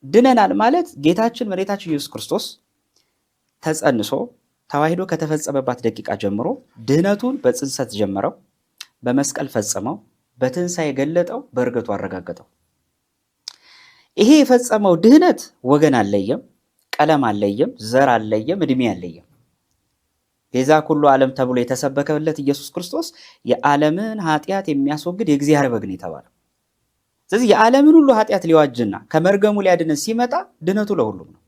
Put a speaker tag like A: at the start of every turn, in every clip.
A: ድነናል ማለት ጌታችን መሬታችን ኢየሱስ ክርስቶስ ተጸንሶ ተዋሂዶ ከተፈጸመባት ደቂቃ ጀምሮ ድህነቱን በጽንሰት ጀመረው፣ በመስቀል ፈጸመው፣ በትንሣኤ ገለጠው፣ በእርገቱ አረጋገጠው። ይሄ የፈጸመው ድህነት ወገን አለየም፣ ቀለም አለየም፣ ዘር አለየም፣ እድሜ አለየም። ቤዛ ኩሉ ዓለም ተብሎ የተሰበከለት ኢየሱስ ክርስቶስ የዓለምን ኃጢአት የሚያስወግድ የእግዚአብሔር በግ ነው የተባለው። ስለዚህ የዓለምን ሁሉ ኃጢአት ሊዋጅና ከመርገሙ ሊያድነን ሲመጣ ድነቱ ለሁሉም ነው።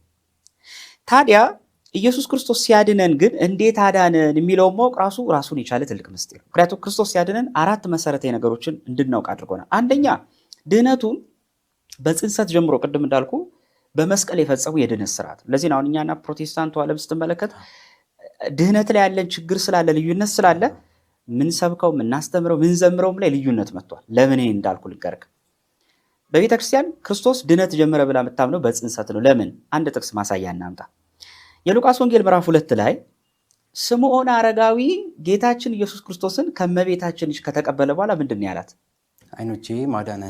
A: ታዲያ ኢየሱስ ክርስቶስ ሲያድነን ግን እንዴት አዳነን የሚለውን ማወቅ ራሱን የቻለ ትልቅ ምስጢር ነው። ምክንያቱም ክርስቶስ ሲያድነን አራት መሰረታዊ ነገሮችን እንድናውቅ አድርጎናል። አንደኛ ድህነቱን በጽንሰት ጀምሮ ቅድም እንዳልኩ በመስቀል የፈጸሙ የድህነት ስርዓት። ለዚህ ነው አሁን እኛና ፕሮቴስታንቱ ዓለም ስትመለከት ድህነት ላይ ያለን ችግር ስላለ ልዩነት ስላለ ምን ሰብከው ምናስተምረው ምን ዘምረውም ላይ ልዩነት መጥቷል። ለምን እንዳልኩ ልንገርክ። በቤተ ክርስቲያን ክርስቶስ ድህነት ጀመረ ብላ የምታምነው በጽንሰት ነው። ለምን? አንድ ጥቅስ ማሳያ እናምጣ። የሉቃስ ወንጌል ምዕራፍ 2 ላይ ስምዖን አረጋዊ ጌታችን ኢየሱስ ክርስቶስን ከመቤታችን ከተቀበለ በኋላ ምንድን ያላት?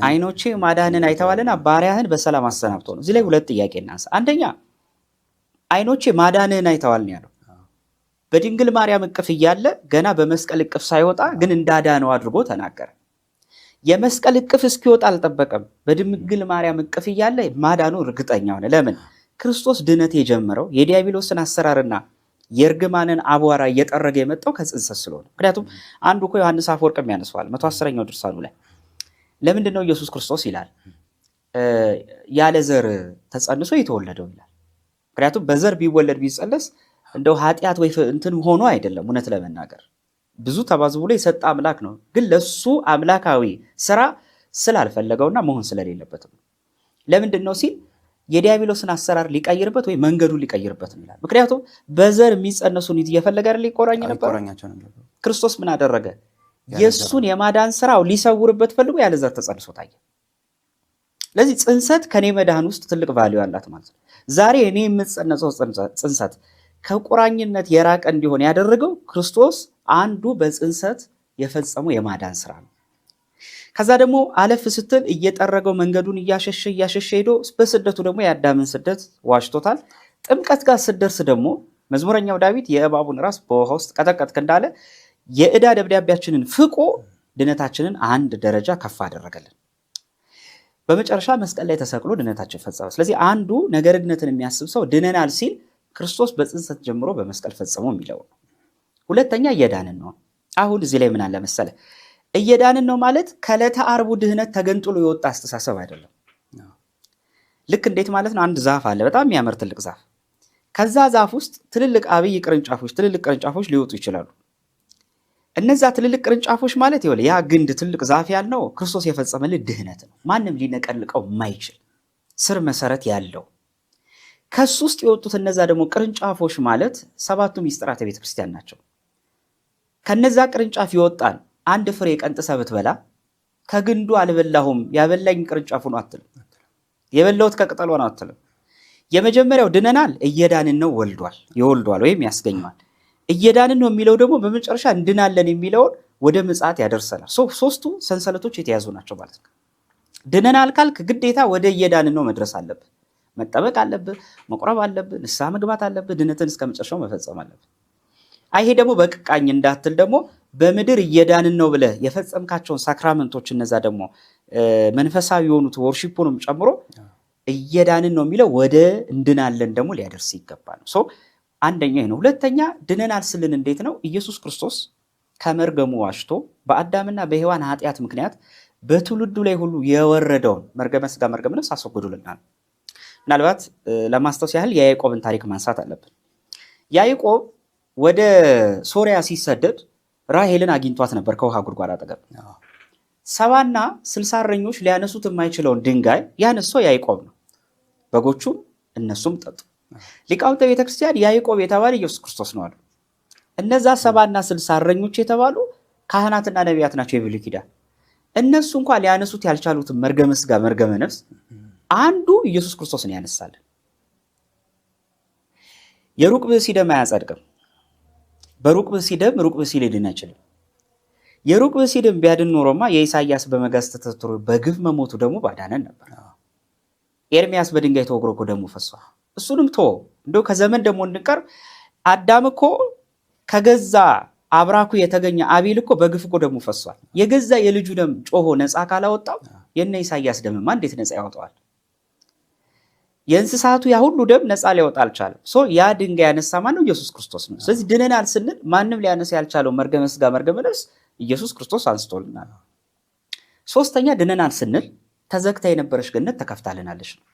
A: አይኖቼ ማዳንን አይተዋልና ባሪያህን በሰላም አሰናብቶ ነው። እዚህ ላይ ሁለት ጥያቄ እናንሳ። አንደኛ አይኖቼ ማዳንን አይተዋል ነው ያለው። በድንግል ማርያም እቅፍ እያለ ገና በመስቀል እቅፍ ሳይወጣ ግን እንዳዳነው አድርጎ ተናገረ። የመስቀል እቅፍ እስኪወጣ አልጠበቀም። በድንግል ማርያም እቅፍ እያለ ማዳኑ እርግጠኛ ሆነ። ለምን? ክርስቶስ ድነት የጀመረው የዲያብሎስን አሰራርና የእርግማንን አቧራ እየጠረገ የመጣው ከጽንሰት ስለሆነ። ምክንያቱም አንዱ እኮ ዮሐንስ አፈወርቅም ያነሳዋል 110ኛው ድርሳኑ ላይ ለምንድን ነው ኢየሱስ ክርስቶስ ይላል ያለ ዘር ተጸንሶ የተወለደው ይላል። ምክንያቱም በዘር ቢወለድ ቢጸነስ እንደው ኃጢአት ወይ እንትን ሆኖ አይደለም። እውነት ለመናገር ብዙ ተባዙ ብሎ የሰጠ አምላክ ነው። ግን ለሱ አምላካዊ ስራ ስላልፈለገውና መሆን ስለሌለበትም ለምንድን ነው ሲል የዲያብሎስን አሰራር ሊቀይርበት ወይ መንገዱን ሊቀይርበት ነው ይላል። ምክንያቱም በዘር የሚጸነሱን እየፈለገ አይደል ሊቆራኝ ነበር። ክርስቶስ ምን አደረገ? የሱን የማዳን ስራው ሊሰውርበት ፈልጎ ያለ ዘር ተጸንሶ ታየ። ለዚህ ጽንሰት ከኔ መዳን ውስጥ ትልቅ ቫልዩ አላት ማለት ነው። ዛሬ እኔ የምጸነሰው ጽንሰት ከቁራኝነት የራቀ እንዲሆን ያደረገው ክርስቶስ አንዱ በጽንሰት የፈጸመው የማዳን ስራ ነው። ከዛ ደግሞ አለፍ ስትል እየጠረገው መንገዱን እያሸሸ ሄዶ በስደቱ ደግሞ የአዳምን ስደት ዋሽቶታል። ጥምቀት ጋር ስደርስ ደግሞ መዝሙረኛው ዳዊት የእባቡን ራስ በውሃ ውስጥ ቀጠቀጥክ እንዳለ የዕዳ ደብዳቤያችንን ፍቆ ድነታችንን አንድ ደረጃ ከፍ አደረገልን። በመጨረሻ መስቀል ላይ ተሰቅሎ ድነታችን ፈጸመ። ስለዚህ አንዱ ነገረ ድነትን የሚያስብ ሰው ድነናል ሲል ክርስቶስ በጽንሰት ጀምሮ በመስቀል ፈጸመ የሚለው ነው። ሁለተኛ እየዳንን ነው። አሁን እዚህ ላይ ምን አለ መሰለ፣ እየዳንን ነው ማለት ከዕለተ ዓርቡ ድህነት ተገንጥሎ የወጣ አስተሳሰብ አይደለም። ልክ እንዴት ማለት ነው? አንድ ዛፍ አለ፣ በጣም የሚያምር ትልቅ ዛፍ። ከዛ ዛፍ ውስጥ ትልልቅ አብይ ቅርንጫፎች፣ ትልልቅ ቅርንጫፎች ሊወጡ ይችላሉ። እነዛ ትልልቅ ቅርንጫፎች ማለት ይወለ ያ ግንድ ትልቅ ዛፍ ያልነው ክርስቶስ የፈጸመልን ድህነት ነው። ማንም ሊነቀልቀው የማይችል ስር መሰረት ያለው ከሱ ውስጥ የወጡት እነዛ ደግሞ ቅርንጫፎች ማለት ሰባቱ ሚስጥራተ ቤተ ክርስቲያን ናቸው። ከነዛ ቅርንጫፍ ይወጣል አንድ ፍሬ ቀንጥሰህ ብትበላ ከግንዱ አልበላሁም ያበላኝ ቅርንጫፉ ነው አትልም። የበላሁት ከቅጠሏ ነው አትልም። የመጀመሪያው ድነናል፣ እየዳንን ነው ይወልዷል ወይም ያስገኘዋል። እየዳንን ነው የሚለው ደግሞ በመጨረሻ እንድናለን የሚለውን ወደ ምጽአት ያደርሰናል። ሶስቱ ሰንሰለቶች የተያዙ ናቸው ማለት ነው። ድነናል ካልክ ግዴታ ወደ እየዳንን ነው መድረስ አለብህ። መጠበቅ አለብህ፣ መቁረብ አለብህ፣ ንስሐ መግባት አለብህ፣ ድነትን እስከ መጨረሻው መፈጸም አለብህ። ይሄ ደግሞ በቅቃኝ እንዳትል ደግሞ በምድር እየዳንን ነው ብለህ የፈጸምካቸውን ሳክራመንቶች እነዛ ደግሞ መንፈሳዊ የሆኑት ወርሺፑንም ጨምሮ እየዳንን ነው የሚለው ወደ እንድናለን ደግሞ ሊያደርስ ይገባል። አንደኛ ነው። ሁለተኛ ድነናል ስልን እንዴት ነው? ኢየሱስ ክርስቶስ ከመርገሙ ዋሽቶ በአዳምና በሔዋን ኃጢአት ምክንያት በትውልዱ ላይ ሁሉ የወረደውን መርገመ ሥጋ መርገመ ነፍስ አስወግዶልናል። ምናልባት ለማስታወስ ያህል የያዕቆብን ታሪክ ማንሳት አለብን። ያዕቆብ ወደ ሶሪያ ሲሰደድ ራሔልን አግኝቷት ነበር ከውሃ ጉድጓድ አጠገብ። 70 እና 60 እረኞች ሊያነሱት የማይችለውን ድንጋይ ያነሳው ያዕቆብ ነው። በጎቹም እነሱም ጠጡ። ሊቃውንተ ቤተክርስቲያን ያዕቆብ የተባለ ኢየሱስ ክርስቶስ ነው አሉ። እነዛ 70 እና 60 እረኞች የተባሉ ካህናትና ነቢያት ናቸው የብሉይ ኪዳን። እነሱ እንኳን ሊያነሱት ያልቻሉትን መርገመ ሥጋ መርገመ ነፍስ አንዱ ኢየሱስ ክርስቶስን ያነሳልን። የሩቅ ብእሲ ደም አያጸድቅም። በሩቅ ብእሲ ደም ሩቅ ብእሲ ሊድን አይችልም። የሩቅ ብእሲ ደም ቢያድን ኖሮማ የኢሳያስ በመጋዝ ተተርትሮ በግፍ መሞቱ ደግሞ ባዳነን ነበር። ኤርሚያስ በድንጋይ ተወግሮ እኮ ደሙ ፈሷል። እሱንም እንደው ከዘመን ደግሞ እንድንቀርብ አዳም እኮ ከገዛ አብራኩ የተገኘ አቤል እኮ በግፍ እኮ ደሙ ፈሷል። የገዛ የልጁ ደም ጮሆ ነፃ ካላወጣው የነ ኢሳያስ ደምማ እንዴት ነፃ ያወጣዋል? የእንስሳቱ ያ ሁሉ ደም ነፃ ሊያወጣ አልቻለም። ያ ድንጋይ ያነሳ ማነው? ኢየሱስ ክርስቶስ ነው። ስለዚህ ድነናል ስንል ማንም ሊያነሳ ያልቻለው መርገመ ሥጋ መርገመ ነፍስ ኢየሱስ ክርስቶስ አንስቶልናል። ሶስተኛ ድነናል ስንል ተዘግታ የነበረች ገነት ተከፍታልናለች ነው።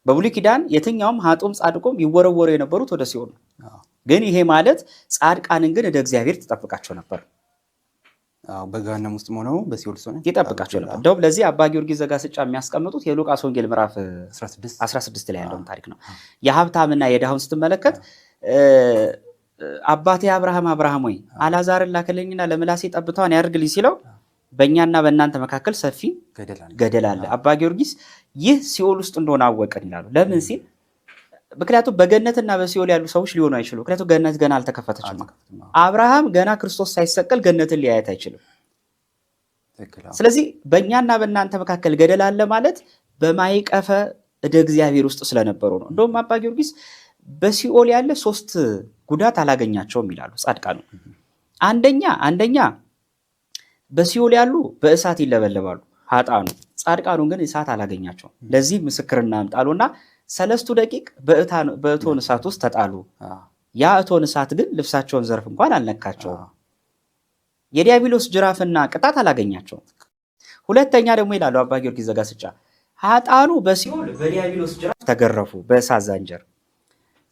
A: በብሉይ ኪዳን የትኛውም ኃጥኡም ጻድቁም ይወረወሩ የነበሩት ወደ ሲኦል ነው። ግን ይሄ ማለት ጻድቃንን ግን ወደ እግዚአብሔር ተጠብቃቸው ነበር።
B: በገሃነም ውስጥ ሆነው በሲኦል ሆነ
A: ይጠብቃቸው ነበር። እንደውም ለዚህ አባ ጊዮርጊስ ዘጋስጫ የሚያስቀምጡት የሉቃስ ወንጌል ምዕራፍ 16 ላይ ያለውን ታሪክ ነው። የሀብታምና የድሃውን ስትመለከት አባቴ አብርሃም ሆይ አልዓዛርን ላክልኝና ለምላሴ ጠብታውን ያድርግልኝ ሲለው በእኛና በእናንተ መካከል ሰፊ ገደል አለ። አባ ጊዮርጊስ ይህ ሲኦል ውስጥ እንደሆነ አወቀን ይላሉ። ለምን ሲል ምክንያቱም በገነትና በሲኦል ያሉ ሰዎች ሊሆኑ አይችሉም። ምክንያቱም ገነት ገና አልተከፈተችም። አብርሃም ገና ክርስቶስ ሳይሰቀል ገነትን ሊያየት አይችልም። ስለዚህ በእኛና በእናንተ መካከል ገደል አለ ማለት በማይቀፈ እደ እግዚአብሔር ውስጥ ስለነበሩ ነው። እንደውም አባ ጊዮርጊስ በሲኦል ያለ 3 ጉዳት አላገኛቸውም ይላሉ ጻድቃኑ። አንደኛ በሲኦል ያሉ በእሳት ይለበለባሉ ኃጥአኑ፣ ጻድቃኑ ግን እሳት አላገኛቸውም። ለዚህ ምስክርና አምጣሉና 3 ደቂቅ በእቶን እሳት ውስጥ ተጣሉ። ያ እቶን እሳት ግን ልብሳቸውን ዘርፍ እንኳን አልነካቸውም። የዲያብሎስ ጅራፍና ቅጣት አላገኛቸውም። ሁለተኛ ደግሞ ይላሉ አባ ጊዮርጊስ ዘጋስጫ ኃጥአኑ በሲኦል በዲያብሎስ ጅራፍ ተገረፉ በእሳት ዛንጀር፣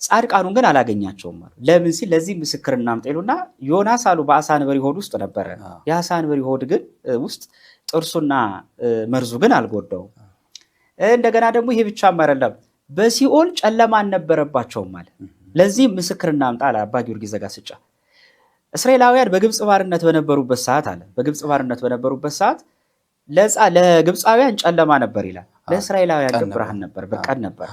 A: ጻድቃኑን ግን አላገኛቸውም። ለምን ሲል ለዚህ ምስክርና አምጣሉና ዮናስ አሉ በአሳ አንበሪ ሆድ ውስጥ ነበረ። የአሳ አንበሪ ሆድ ግን ውስጥ ጥርሱና መርዙ ግን አልጎዳውም። እንደገና ደግሞ ይሄ ብቻም አይደለም፣ በሲኦል ጨለማ አልነበረባቸውም ማለት። ለዚህ ምስክርና አምጣ አለ አባ ጊዮርጊስ ዘጋስጫ። እስራኤላውያን በግብፅ ባርነት በነበሩበት ሰዓት ለግብፃውያን ጨለማ ነበር ይላል፣ ለእስራኤላውያን ግን ብርሃን ነበር፣ በቀን ነበር።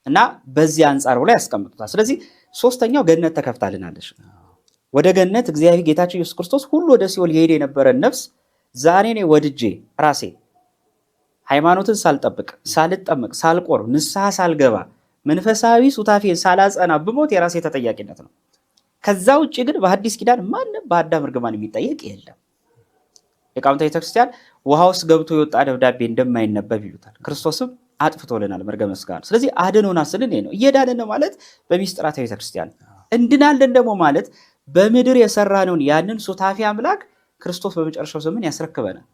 A: እና በዚህ አንጻር ላይ ያስቀምጡታል። ስለዚህ ሶስተኛው ገነት ተከፍታልናለች። ወደ ገነት እግዚአብሔር ጌታችን ኢየሱስ ክርስቶስ ሁሉ ወደ ሲኦል የሄደ የነበረን ነፍስ ዛሬ እኔ ወድጄ ራሴ ሃይማኖትን ሳልጠብቅ ሳልጠመቅ ሳልቆርብ ንስሐ ሳልገባ መንፈሳዊ ሱታፌን ሳላጸና ብሞት የራሴ ተጠያቂነት ነው። ከዛ ውጭ ግን በሐዲስ ኪዳን ማንም በአዳም እርግማን የሚጠየቅ የለም። ሊቃውንተ ቤተክርስቲያን ውሃ ውስጥ ገብቶ የወጣ ደብዳቤ እንደማይነበብ ይሉታል። ክርስቶስም አጥፍቶልናል መርገመ ሥጋ ነው። ስለዚህ አድኖናል ስንል ነው። እየዳንን ነው ማለት በሚስጥራተ ቤተክርስቲያን እንድናለን ደግሞ ማለት በምድር የሰራነውን ያንን ሱታፌ አምላክ ክርስቶስ በመጨረሻው ዘመን ያስረክበናል።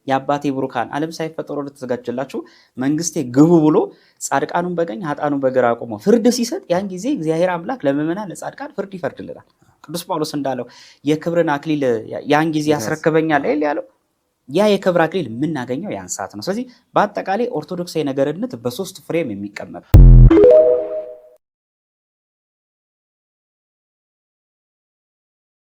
A: የአባቴ ብሩካን ዓለም ሳይፈጠር ተዘጋጀላችሁ መንግስቴ ግቡ ብሎ ጻድቃኑን በቀኝ ኃጥአኑን በግራ አቆሞ ፍርድ ሲሰጥ ያን ጊዜ እግዚአብሔር አምላክ ለምእመናን ለጻድቃን ፍርድ ይፈርድልናል። ቅዱስ ጳውሎስ እንዳለው የክብርን አክሊል ያን ጊዜ ያስረክበኛል ያለው ያ የክብር አክሊል የምናገኘው ያን ሰዓት ነው። ስለዚህ በአጠቃላይ ኦርቶዶክሳዊ ነገርነት በ3 ፍሬም የሚቀመጥ